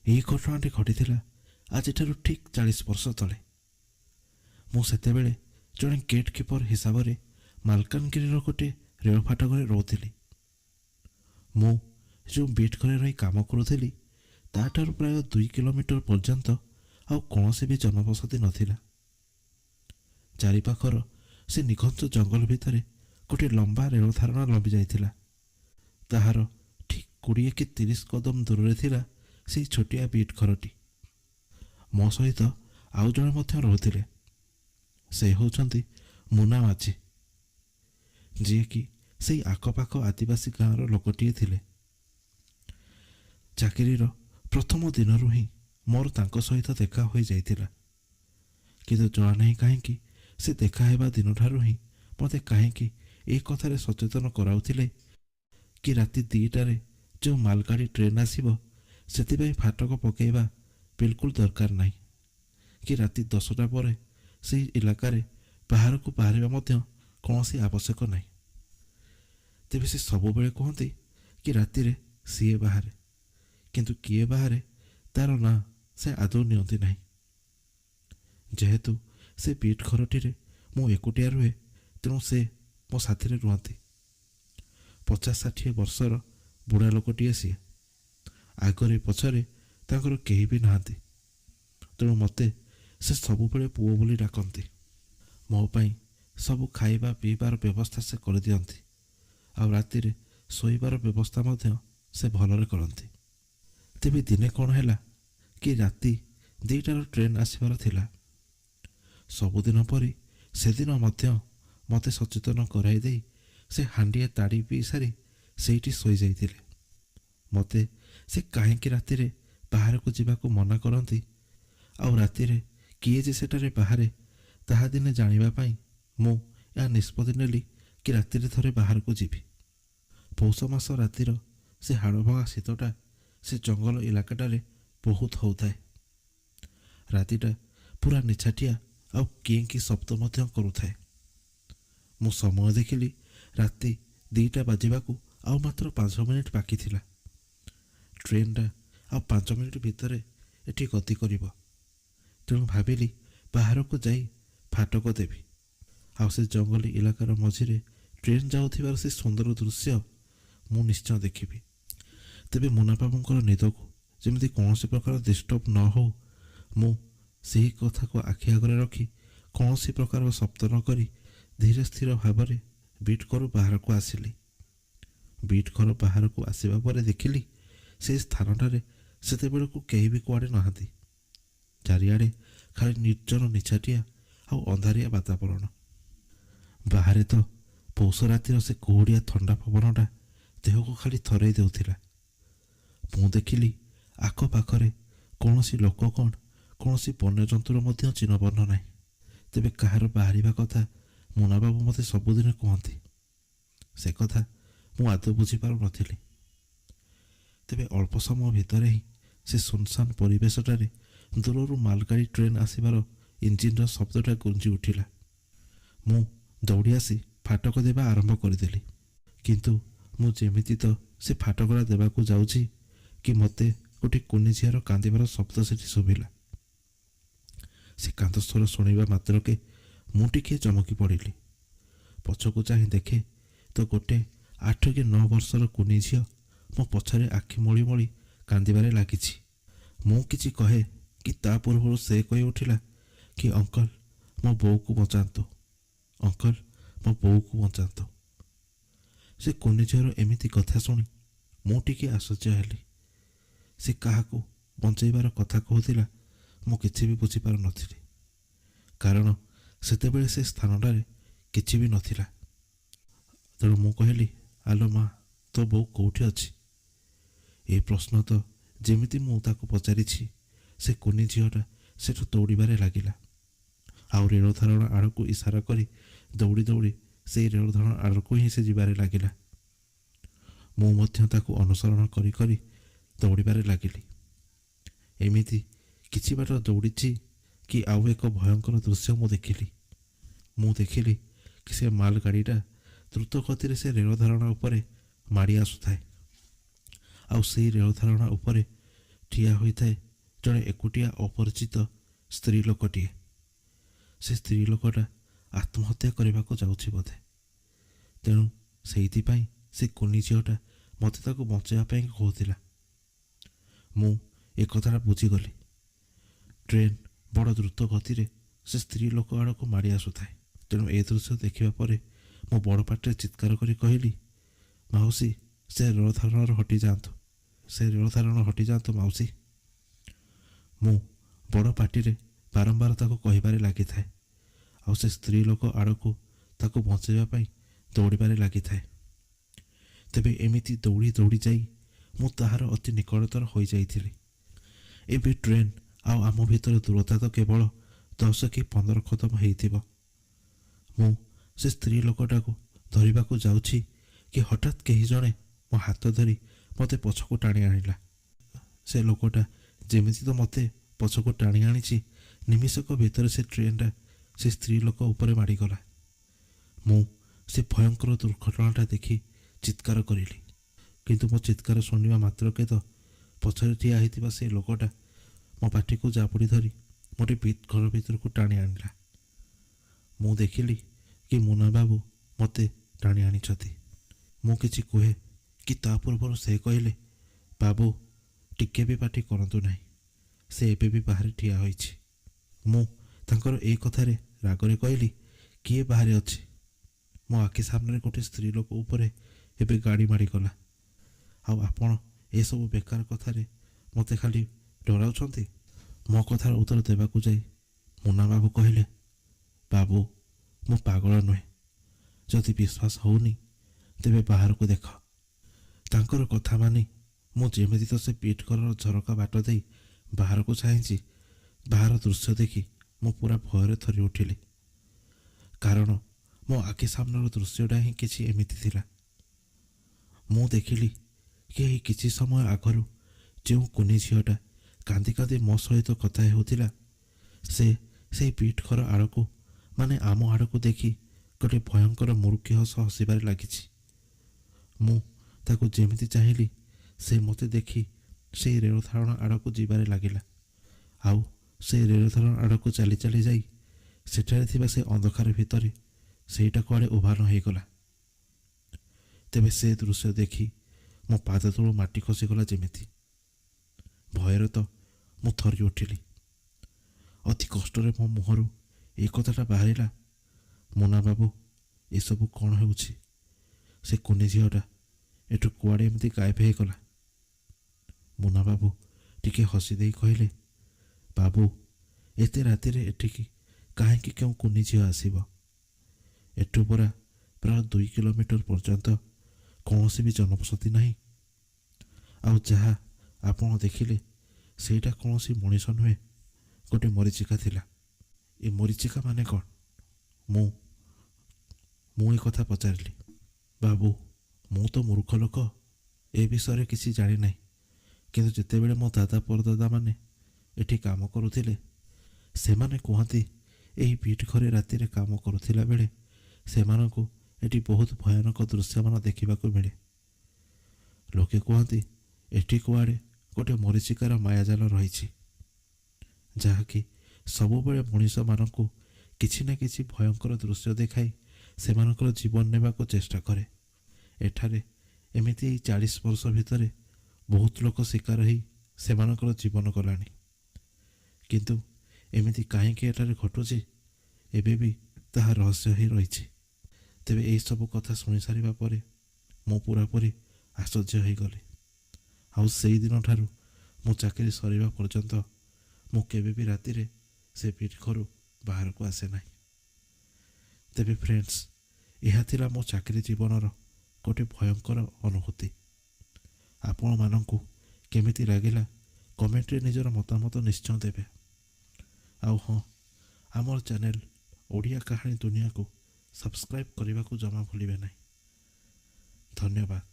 ଏହି ଘଟଣାଟି ଘଟିଥିଲା ଆଜିଠାରୁ ଠିକ୍ 40 ବର୍ଷ ତଳେ। ମୁଁ ସେତେବେଳେ ଜଣେ ଗେଟ୍ କିପର ହିସାବରେ ମାଲକାନଗିରିର ଗୋଟିଏ ରେଳ ଫାଟକରେ ରହୁଥିଲି। ମୁଁ ଯେଉଁ ବିଟ୍ ଘରେ ରହି କାମ କରୁଥିଲି ତାଠାରୁ ପ୍ରାୟ 2 କିଲୋମିଟର ପର୍ଯ୍ୟନ୍ତ ଆଉ କୌଣସି ବି ଜନବସତି ନଥିଲା। ଚାରିପାଖର ସେ ନିଘଞ୍ଚ ଜଙ୍ଗଲ ଭିତରେ ଗୋଟିଏ ଲମ୍ବା ରେଳ ଧାରଣା ଲମ୍ବି ଯାଇଥିଲା। ତାହାର ଠିକ୍ 20 କି 30 କଦମ ଦୂରରେ ଥିଲା ସେହି ଛୋଟିଆ ବିଟ୍ ଘରଟି। ମୋ ସହିତ ଆଉ ଜଣେ ମଧ୍ୟ ରହୁଥିଲେ। ସେ ହେଉଛନ୍ତି ମୁନା ମାଝୀ, ଯିଏକି ସେହି ଆଖପାଖ ଆଦିବାସୀ ଗାଁର ଲୋକଟିଏ ଥିଲେ। ଚାକିରିର ପ୍ରଥମ ଦିନରୁ ହିଁ ମୋର ତାଙ୍କ ସହିତ ଦେଖା ହୋଇଯାଇଥିଲା। କିନ୍ତୁ ଜଣା ନାହିଁ କାହିଁକି ସେ ଦେଖା ହେବା ଦିନଠାରୁ ହିଁ ମୋତେ କାହିଁକି ଏ କଥାରେ ସଚେତନ କରାଉଥିଲେ କି ରାତି 2ଟାରେ ଯେଉଁ ମାଲଗାଡ଼ି ଟ୍ରେନ୍ ଆସିବ ସେଥିପାଇଁ ଫାଟକ ପକାଇବା ବିଲକୁଲ ଦରକାର ନାହିଁ, କି ରାତି 10ଟା ପରେ ସେହି ଇଲାକାରେ ବାହାରକୁ ବାହାରିବା ମଧ୍ୟ କୌଣସି ଆବଶ୍ୟକ ନାହିଁ। ତେବେ ସେ ସବୁବେଳେ କୁହନ୍ତି କି ରାତିରେ ସିଏ ବାହାରେ, କିନ୍ତୁ କିଏ ବାହାରେ ତାର ନାଁ ସେ ଆଦୌ ନିଅନ୍ତି ନାହିଁ। ଯେହେତୁ ସେ ବିଟ୍ ଘରଟିରେ ମୁଁ ଏକୁଟିଆ ରୁହେ, ତେଣୁ ସେ ମୋ ସାଥିରେ ରୁହନ୍ତି। 50-60 ବର୍ଷର ବୁଢ଼ା ଲୋକଟିଏ ସିଏ। ଆଗରେ ପଛରେ ତାଙ୍କର କେହି ବି ନାହାନ୍ତି, ତେଣୁ ମୋତେ ସେ ସବୁବେଳେ ପୁଅ ବୋଲି ଡାକନ୍ତି। ମୋ ପାଇଁ ସବୁ ଖାଇବା ପିଇବାର ବ୍ୟବସ୍ଥା ସେ କରିଦିଅନ୍ତି, ଆଉ ରାତିରେ ଶୋଇବାର ବ୍ୟବସ୍ଥା ମଧ୍ୟ ସେ ଭଲରେ କରନ୍ତି। ତେବେ ଦିନେ କ'ଣ ହେଲା କି ରାତି 2ଟାର ଟ୍ରେନ୍ ଆସିବାର ଥିଲା। ସବୁଦିନ ପରି ସେଦିନ ମଧ୍ୟ ମୋତେ ସଚେତନ କରାଇ ଦେଇ ସେ ହାଣ୍ଡିଏ ତାଡ଼ି ପିଇ ସାରି ସେଇଠି ଶୋଇଯାଇଥିଲେ। ମୋତେ ସେ କାହିଁକି ରାତିରେ ବାହାରକୁ ଯିବାକୁ ମନା କରନ୍ତି ଆଉ ରାତିରେ କିଏ ଯେ ସେଠାରେ ବାହାରେ ତାହା ଦିନେ ଜାଣିବା ପାଇଁ ମୁଁ ଏହା ନିଷ୍ପତ୍ତି ନେଲି କି ରାତିରେ ଥରେ ବାହାରକୁ ଯିବି। ପୌଷ ମାସ ରାତିର ସେ ହାଡ଼ଭଙ୍ଗା ଶୀତଟା ସେ ଜଙ୍ଗଲ ଇଲାକାଟାରେ ବହୁତ ହେଉଥାଏ। ରାତିଟା ପୁରା ନିଛାଟିଆ ଆଉ କେଁ କି ଶବ୍ଦ ମଧ୍ୟ କରୁଥାଏ। ମୁଁ ସମୟ ଦେଖିଲି ରାତି 2ଟା ବାଜିବାକୁ ଆଉ ମାତ୍ର 5 ମିନିଟ୍ ବାକି ଥିଲା। ଟ୍ରେନ୍ଟା ଆଉ 5 ମିନିଟ୍ ଭିତରେ ଏଠି ଗତି କରିବ, ତେଣୁ ଭାବିଲି ବାହାରକୁ ଯାଇ ଫାଟକ ଦେବି ଆଉ ସେ ଜଙ୍ଗଲି ଇଲାକାର ମଝିରେ ଟ୍ରେନ୍ ଯାଉଥିବାର ସେ ସୁନ୍ଦର ଦୃଶ୍ୟ ମୁଁ ନିଶ୍ଚୟ ଦେଖିବି। ତେବେ ମୁନାବାବୁଙ୍କର ନିଦକୁ ଯେମିତି କୌଣସି ପ୍ରକାର ଡିଷ୍ଟର୍ବ ନ ହେଉ, ମୁଁ ସେହି କଥାକୁ ଆଖି ଆଗରେ ରଖି କୌଣସି ପ୍ରକାର ଶବ୍ଦ ନ କରି ଧୀରେ ସ୍ଥିର ଭାବରେ ବିଟ୍ ଘରୁ ବାହାରକୁ ଆସିଲି। ବିଟ୍ ଘର ବାହାରକୁ ଆସିବା ପରେ ଦେଖିଲି ସେହି ସ୍ଥାନଟାରେ ସେତେବେଳକୁ କେହି ବି କୁଆଡ଼େ ନାହାନ୍ତି। ଚାରିଆଡ଼େ ଖାଲି ନିର୍ଜନ ନିଛାଟିଆ ଆଉ ଅନ୍ଧାରିଆ ବାତାବରଣ। ବାହାରେ ତ ପୌଷ ରାତିର ସେ କୁହୁଡ଼ିଆ ଥଣ୍ଡା ପବନଟା ଦେହକୁ ଖାଲି ଥରେଇ ଦେଉଥିଲା। ମୁଁ ଦେଖିଲି ଆଖପାଖରେ କୌଣସି ଲୋକ କ'ଣ, କୌଣସି ବନ୍ୟଜନ୍ତୁର ମଧ୍ୟ ଚିହ୍ନବର୍ଣ୍ଣ ନାହିଁ। ତେବେ କାହାର ବାହାରିବା କଥା ମୁନାବାବୁ ମୋତେ ସବୁଦିନ କୁହନ୍ତି, ସେ କଥା ମୁଁ ଆଦୌ ବୁଝିପାରୁନଥିଲି। ତେବେ ଅଳ୍ପ ସମୟ ଭିତରେ ହିଁ ସେ ସୁନସାନ ପରିବେଶଟାରେ ଦୂରରୁ ମାଲଗାଡ଼ି ଟ୍ରେନ୍ ଆସିବାର ଇଞ୍ଜିନ୍ର ଶବ୍ଦଟା ଗୁଞ୍ଜି ଉଠିଲା। ମୁଁ ଦୌଡ଼ି ଆସି ଫାଟକ ଦେବା ଆରମ୍ଭ କରିଦେଲି। କିନ୍ତୁ ମୁଁ ଯେମିତି ତ ସେ ଫାଟକଟା ଦେବାକୁ ଯାଉଛି କି ମୋତେ ଗୋଟିଏ କୁନି ଝିଅର କାନ୍ଦିବାର ଶବ୍ଦ ସେଠି ଶୁଭିଲା। ସେ କାନ୍ଦ ସ୍ୱର ଶୁଣିବା ମାତ୍ରକେ ମୁଁ ଟିକିଏ ଚମକି ପଡ଼ିଲି। ପଛକୁ ଚାହିଁ ଦେଖେ ତ ଗୋଟେ 8 କି 9 ବର୍ଷର କୁନି ଝିଅ ମୋ ପଛରେ ଆଖି ମଳି ମଳି କାନ୍ଦିବାରେ ଲାଗିଛି। ମୁଁ କିଛି କହେ କି ତା ପୂର୍ବରୁ ସେ କହି ଉଠିଲା କି ଅଙ୍କଲ ମୋ ବୋଉକୁ ବଞ୍ଚାନ୍ତୁ, ଅଙ୍କଲ ମୋ ବୋଉକୁ ବଞ୍ଚାନ୍ତୁ। ସେ କୁନି ଝିଅର ଏମିତି କଥା ଶୁଣି ମୁଁ ଟିକିଏ ଆଶ୍ଚର୍ଯ୍ୟ ହେଲି। ସେ କାହାକୁ ବଞ୍ଚାଇବାର କଥା କହୁଥିଲା ମୁଁ କିଛି ବି ବୁଝିପାରୁନଥିଲି, କାରଣ ସେତେବେଳେ ସେ ସ୍ଥାନଟାରେ କିଛି ବି ନଥିଲା। ତେଣୁ ମୁଁ କହିଲି, ଆଲୋ ମା, ତୋ ବୋଉ କେଉଁଠି ଅଛି? ଏ ପ୍ରଶ୍ନ ତ ଯେମିତି ମୁଁ ତାକୁ ପଚାରିଛି, ସେ କୁନି ଝିଅଟା ସେଠୁ ଦୌଡ଼ିବାରେ ଲାଗିଲା ଆଉ ରେଳ ଧାରଣା ଆଡ଼କୁ ଇସାରା କରି ଦୌଡ଼ି ଦୌଡ଼ି ସେଇ ରେଳ ଧାରଣା ଆଡ଼କୁ ହିଁ ସେ ଯିବାରେ ଲାଗିଲା। ମୁଁ ମଧ୍ୟ ତାକୁ ଅନୁସରଣ କରି କରି ଦୌଡ଼ିବାରେ ଲାଗିଲି। ଏମିତି କିଛି ବାଟ ଦୌଡ଼ିଛି କି ଆଉ ଏକ ଭୟଙ୍କର ଦୃଶ୍ୟ ମୁଁ ଦେଖିଲି। ମୁଁ ଦେଖିଲି କି ସେ ମାଲଗାଡ଼ିଟା ଦ୍ରୁତ ଗତିରେ ସେ ରେଳ ଧାରଣା ଉପରେ ମାଡ଼ି ଆସୁଥାଏ ଆଉ ସେଇ ରେଳ ଧାରଣା ଉପରେ ଠିଆ ହୋଇଥାଏ ଜଣେ ଏକୁଟିଆ ଅପରିଚିତ ସ୍ତ୍ରୀ ଲୋକଟିଏ। ସେ ସ୍ତ୍ରୀ ଲୋକଟା ଆତ୍ମହତ୍ୟା କରିବାକୁ ଯାଉଛି ବୋଧେ। ତେଣୁ ସେଇଥିପାଇଁ ସେ କୁନି ଝିଅଟା ମୋତେ ତାକୁ ବଞ୍ଚାଇବା ପାଇଁ କହୁଥିଲା। ମୁଁ ଏ କଥାଟା ବୁଝିଗଲି। ଟ୍ରେନ୍ ବଡ଼ ଦ୍ରୁତ ଗତିରେ ସେ ସ୍ତ୍ରୀ ଲୋକ ଆଡ଼କୁ ମାଡ଼ି ଆସୁଥାଏ। ତେଣୁ ଏ ଦୃଶ୍ୟ ଦେଖିବା ପରେ ମୁଁ ବଡ଼ ପାଟିରେ ଚିତ୍କାର କରି କହିଲି, ମାଉସୀ, ସେ ରେଳ ଧାରଣରୁ ହଟିଯାଆନ୍ତୁ ମାଉସୀ। ମୁଁ ବଡ଼ ପାଟିରେ ବାରମ୍ବାର ତାକୁ କହିବାରେ ଲାଗିଥାଏ, ଆଉ ସେ ସ୍ତ୍ରୀ ଲୋକ ଆଡ଼କୁ ତାକୁ ବଞ୍ଚାଇବା ପାଇଁ ଦୌଡ଼ିବାରେ ଲାଗିଥାଏ। ତେବେ ଏମିତି ଦୌଡ଼ି ଦୌଡ଼ି ଯାଇ ମୁଁ ତାହାର ଅତି ନିକଟତର ହୋଇଯାଇଥିଲି। ଏବେ ଟ୍ରେନ୍ ଆଉ ଆମ ଭିତରେ ଦୂରତା ତ କେବଳ 10 କି 15 କଦମ ହେଇଥିବ। ମୁଁ ସେ ସ୍ତ୍ରୀ ଲୋକଟାକୁ ଧରିବାକୁ ଯାଉଛି କି ହଠାତ୍ କେହି ଜଣେ ମୋ ହାତ ଧରି ମୋତେ ପଛକୁ ଟାଣି ଆଣିଲା। ସେ ଲୋକଟା ଯେମିତି ତ ମୋତେ ପଛକୁ ଟାଣି ଆଣିଛି, ନିମିଷକ ଭିତରେ ସେ ଟ୍ରେନ୍ଟା ସେ ସ୍ତ୍ରୀ ଲୋକ ଉପରେ ମାଡ଼ିଗଲା। ମୁଁ ସେ ଭୟଙ୍କର ଦୁର୍ଘଟଣାଟା ଦେଖି ଚିତ୍କାର କରିଲି। କିନ୍ତୁ ମୋ ଚିତ୍କାର ଶୁଣିବା ମାତ୍ରକେ ତ ପଛରେ ଠିଆ ହେଇଥିବା ସେ ଲୋକଟା ମୋ ପାଟିକୁ ଜାବୁଡ଼ି ଧରି ମୋଟେ ଘର ଭିତରକୁ ଟାଣି ଆଣିଲା। ମୁଁ ଦେଖିଲି କି ମୁନା ବାବୁ ମୋତେ ଟାଣି ଆଣିଛନ୍ତି। ମୁଁ କିଛି କୁହେ କି ତା ପୂର୍ବରୁ ସେ କହିଲେ, ବାବୁ ଟିକେ ବି ପାଟି କରନ୍ତୁ ନାହିଁ, ସେ ଏବେ ବି ବାହାରେ ଠିଆ ହୋଇଛି। ମୁଁ ତାଙ୍କର ଏଇ କଥାରେ ରାଗରେ କହିଲି, କିଏ ବାହାରେ ଅଛି? ମୋ ଆଖି ସାମ୍ନାରେ ଗୋଟିଏ ସ୍ତ୍ରୀ ଲୋକ ଉପରେ ଏବେ ଗାଡ଼ି ମାଡ଼ିଗଲା, ଆଉ ଆପଣ ଏସବୁ ବେକାର କଥାରେ ମୋତେ ଖାଲି ଡରାଉଛନ୍ତି। ମୋ କଥାର ଉତ୍ତର ଦେବାକୁ ଯାଇ ମୁନା ବାବୁ କହିଲେ, ବାବୁ ମୁଁ ପାଗଳ ନୁହେଁ, ଯଦି ବିଶ୍ୱାସ ହେଉନି ତେବେ ବାହାରକୁ ଦେଖ। ତାଙ୍କର କଥା ମାନି ମୁଁ ଯେମିତି ତ ସେ ପିଟ୍ ଘରର ଝରକା ବାଟ ଦେଇ ବାହାରକୁ ଚାହିଁଛି, ବାହାର ଦୃଶ୍ୟ ଦେଖି ମୁଁ ପୁରା ଭୟରେ ଥରି ଉଠିଲି। କାରଣ ମୋ ଆଖି ସାମ୍ନାର ଦୃଶ୍ୟଟା ହିଁ କିଛି ଏମିତି ଥିଲା। ମୁଁ ଦେଖିଲି କି ଏହି କିଛି ସମୟ ଆଗରୁ ଯେଉଁ କୁନି ଝିଅଟା କାନ୍ଦି କାନ୍ଦି ମୋ ସହିତ କଥା ହେଉଥିଲା, ସେ ସେଇ ପିଟ୍ ଘର ଆଡ଼କୁ, ମାନେ ଆମ ଆଡ଼କୁ ଦେଖି ଗୋଟେ ଭୟଙ୍କର ମୁରୁକି ହସ ହସିବାରେ ଲାଗିଛି। ମୁଁ ତାକୁ ଯେମିତି ଚାହିଁଲି, ସେ ମୋତେ ଦେଖି ସେଇ ରେଳ ଧାରଣା ଆଡ଼କୁ ଯିବାରେ ଲାଗିଲା। ଆଉ ସେଇ ରେଳ ଧାରଣା ଆଡ଼କୁ ଚାଲି ଚାଲି ଯାଇ ସେଠାରେ ଥିବା ସେ ଅନ୍ଧକାର ଭିତରେ ସେଇଟା କୁଆଡ଼େ ଉଭାନ ହେଇଗଲା। ତେବେ ସେ ଦୃଶ୍ୟ ଦେଖି ମୋ ପାଦ ତଳୁ ମାଟି ଖସିଗଲା ଯେମିତି। ଭୟରେ ତ ମୁଁ ଥରି ଉଠିଲି। ଅତି କଷ୍ଟରେ ମୋ ମୁହଁରୁ ଏ କଥାଟା ବାହାରିଲା, ମୁନା ବାବୁ ଏସବୁ କ'ଣ ହେଉଛି? ସେ କୁନି ଝିଅଟା ଏଠୁ କୁଆଡ଼େ ଏମିତି ଗାୟବ ହେଇଗଲା। ମୁନା ବାବୁ ଟିକେ ହସି ଦେଇ କହିଲେ, ବାବୁ ଏତେ ରାତିରେ ଏଠିକି କାହିଁକି କେଉଁ କୁନି ଝିଅ ଆସିବ? ଏଠୁ ପରା ପ୍ରାୟ 2 କିଲୋମିଟର ପର୍ଯ୍ୟନ୍ତ କୌଣସି ବି ଜନବସତି ନାହିଁ। ଆଉ ଯାହା ଆପଣ ଦେଖିଲେ ସେଇଟା କୌଣସି ମଣିଷ ନୁହେଁ, ଗୋଟେ ମରିଚିକା ଥିଲା। ଏ ମରିଚିକା ମାନେ କ'ଣ? ମୁଁ ଏ କଥା ପଚାରିଲି। ବାବୁ ମୁଁ ତ ମୂର୍ଖ ଲୋକ, ଏ ବିଷୟରେ କିଛି ଜାଣିନାହିଁ। କିନ୍ତୁ ଯେତେବେଳେ ମୋ ଦାଦା ପରଦାଦାମାନେ ଏଠି କାମ କରୁଥିଲେ, ସେମାନେ କୁହନ୍ତି ଏହି ପିଟ୍ ଘରେ ରାତିରେ କାମ କରୁଥିଲା ବେଳେ ସେମାନଙ୍କୁ ଏଠି ବହୁତ ଭୟାନକ ଦୃଶ୍ୟମାନ ଦେଖିବାକୁ ମିଳେ। ଲୋକେ କୁହନ୍ତି ଏଠି କୁଆଡ଼େ ଗୋଟେ ମରିଚିକାର ମାୟାଜାଲ ରହିଛି, ଯାହାକି ସବୁବେଳେ ମଣିଷମାନଙ୍କୁ କିଛି ନା କିଛି ଭୟଙ୍କର ଦୃଶ୍ୟ ଦେଖାଇ ସେମାନଙ୍କର ଜୀବନ ନେବାକୁ ଚେଷ୍ଟା କରେ। ଏଠାରେ ଏମିତି ଏଇ 40 ବର୍ଷ ଭିତରେ ବହୁତ ଲୋକ ଶିକାର ହେଇ ସେମାନଙ୍କର ଜୀବନ ଗଲାଣି। କିନ୍ତୁ ଏମିତି କାହିଁକି ଏଠାରେ ଘଟୁଛି, ଏବେ ବି ତାହା ରହସ୍ୟ ହେଇ ରହିଛି। ତେବେ ଏହିସବୁ କଥା ଶୁଣିସାରିବା ପରେ ମୁଁ ପୁରାପୁରି ଆଶ୍ଚର୍ଯ୍ୟ ହୋଇଗଲି। ଆଉ ସେଇଦିନ ଠାରୁ ମୋ ଚାକିରି ସରିବା ପର୍ଯ୍ୟନ୍ତ ମୁଁ କେବେ ବି ରାତିରେ ସେ ପିଟ୍ ଘରୁ ବାହାରକୁ ଆସେ ନାହିଁ। ତେବେ ଫ୍ରେଣ୍ଡସ୍, ଏହା ଥିଲା ମୋ ଚାକିରି ଜୀବନର ଗୋଟେ ଭୟଙ୍କର ଅନୁଭୂତି। ଆପଣମାନଙ୍କୁ କେମିତି ଲାଗିଲା କମେଣ୍ଟରେ ନିଜର ମତାମତ ନିଶ୍ଚୟ ଦେବେ। ଆଉ ହଁ, ଆମର ଚ୍ୟାନେଲ ଓଡ଼ିଆ କାହାଣୀ ଦୁନିଆକୁ ସବସ୍କ୍ରାଇବ୍ କରିବାକୁ ଜମା ଭୁଲିବେ ନାହିଁ। ଧନ୍ୟବାଦ।